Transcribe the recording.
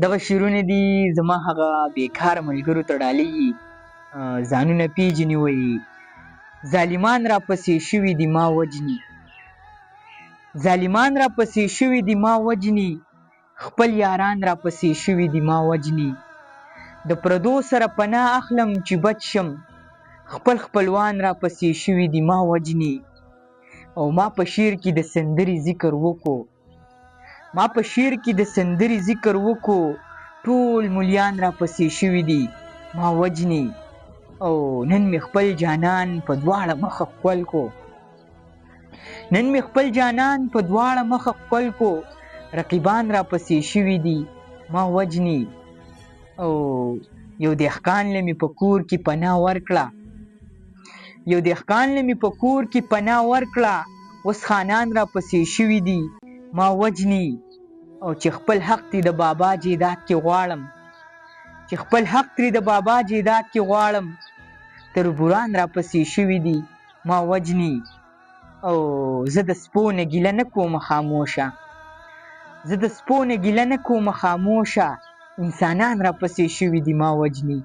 دغه شعرونه دي زما هغه بیکاره ملګرو ته ډالۍ ځانونه پیژني وایي ظالمان راپسې شوي دي ما وجني، ظالمان راپسې شوي دي ما وجني، خپل یاران راپسې شوي دي ما وجني، د پردو سره پناه اخلم چې بچ شم، خپل خپلوان راپسې شوي دي ما وجني. او ما په شعر کې د سندرې ذکر وکړو، ما په شعر کې د سندرې ذکر وکړو، ټول مولیان راپسې شوي دي ما وجني. او نن مې خپل جانان په دواړه مخه ښکل کو، نن مې خپل جانان په دواړه مخه ښکل کو، رقیبان راپسې شوي دي ما وجني. او یو دهقان له مې په کور کې پناه ورکړه، یو دهقان له مې په کور کې پناه ورکړه، اوس خانان راپسې شوي دي ما وجني. او چې خپل حق ترې د بابا جیداد کې غواړم، چې خپل حق ترې د بابا جیداد کې غواړم، تربوران راپسې شوي دي ما وجني. او زه د سپو نه ګیله نه کوم خاموشه، زه د سپو نه ګیله نه کوم خاموشه، انسانان راپسې شوي دي ما وجني.